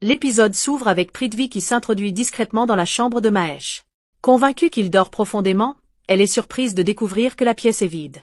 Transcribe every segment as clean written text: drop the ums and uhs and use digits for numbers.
L'épisode s'ouvre avec Prithvi qui s'introduit discrètement dans la chambre de Mahesh. Convaincue qu'il dort profondément, elle est surprise de découvrir que la pièce est vide.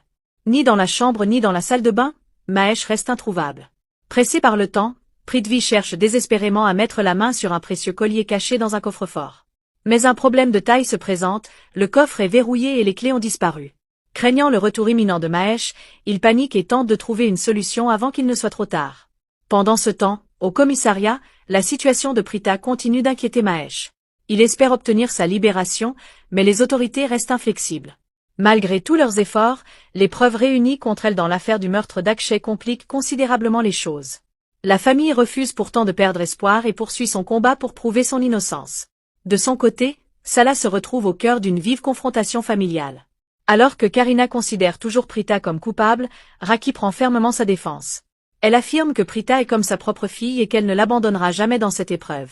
Ni dans la chambre ni dans la salle de bain, Mahesh reste introuvable. Pressé par le temps, Prithvi cherche désespérément à mettre la main sur un précieux collier caché dans un coffre-fort. Mais un problème de taille se présente, le coffre est verrouillé et les clés ont disparu. Craignant le retour imminent de Mahesh, il panique et tente de trouver une solution avant qu'il ne soit trop tard. Pendant ce temps, au commissariat, la situation de Prita continue d'inquiéter Mahesh. Il espère obtenir sa libération, mais les autorités restent inflexibles. Malgré tous leurs efforts, les preuves réunies contre elle dans l'affaire du meurtre d'Akshay compliquent considérablement les choses. La famille refuse pourtant de perdre espoir et poursuit son combat pour prouver son innocence. De son côté, Salah se retrouve au cœur d'une vive confrontation familiale. Alors que Karina considère toujours Prita comme coupable, Raki prend fermement sa défense. Elle affirme que Prita est comme sa propre fille et qu'elle ne l'abandonnera jamais dans cette épreuve.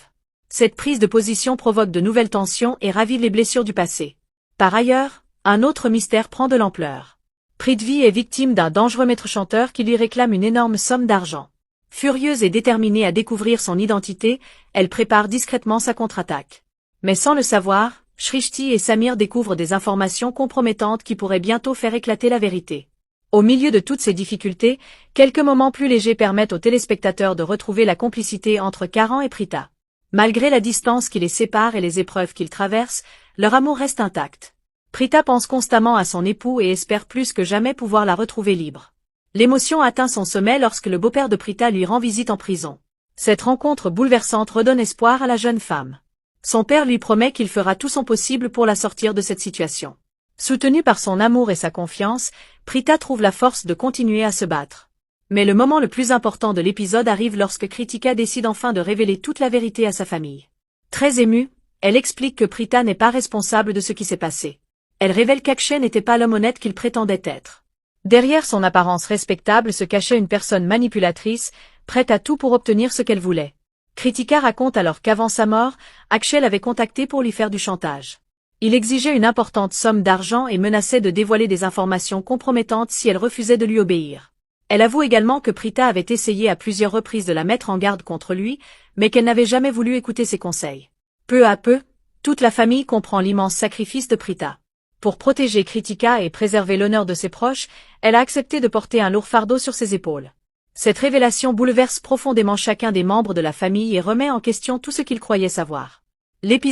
Cette prise de position provoque de nouvelles tensions et ravive les blessures du passé. Par ailleurs, un autre mystère prend de l'ampleur. Prithvi est victime d'un dangereux maître chanteur qui lui réclame une énorme somme d'argent. Furieuse et déterminée à découvrir son identité, elle prépare discrètement sa contre-attaque. Mais sans le savoir, Shrishti et Samir découvrent des informations compromettantes qui pourraient bientôt faire éclater la vérité. Au milieu de toutes ces difficultés, quelques moments plus légers permettent aux téléspectateurs de retrouver la complicité entre Karan et Prita. Malgré la distance qui les sépare et les épreuves qu'ils traversent, leur amour reste intact. Prita pense constamment à son époux et espère plus que jamais pouvoir la retrouver libre. L'émotion atteint son sommet lorsque le beau-père de Prita lui rend visite en prison. Cette rencontre bouleversante redonne espoir à la jeune femme. Son père lui promet qu'il fera tout son possible pour la sortir de cette situation. Soutenue par son amour et sa confiance, Prita trouve la force de continuer à se battre. Mais le moment le plus important de l'épisode arrive lorsque Kritika décide enfin de révéler toute la vérité à sa famille. Très émue, elle explique que Prita n'est pas responsable de ce qui s'est passé. Elle révèle qu'Akshay n'était pas l'homme honnête qu'il prétendait être. Derrière son apparence respectable se cachait une personne manipulatrice, prête à tout pour obtenir ce qu'elle voulait. Kritika raconte alors qu'avant sa mort, Akshay l'avait contactée pour lui faire du chantage. Il exigeait une importante somme d'argent et menaçait de dévoiler des informations compromettantes si elle refusait de lui obéir. Elle avoue également que Prita avait essayé à plusieurs reprises de la mettre en garde contre lui, mais qu'elle n'avait jamais voulu écouter ses conseils. Peu à peu, toute la famille comprend l'immense sacrifice de Prita. Pour protéger Kritika et préserver l'honneur de ses proches, elle a accepté de porter un lourd fardeau sur ses épaules. Cette révélation bouleverse profondément chacun des membres de la famille et remet en question tout ce qu'ils croyaient savoir. L'épisode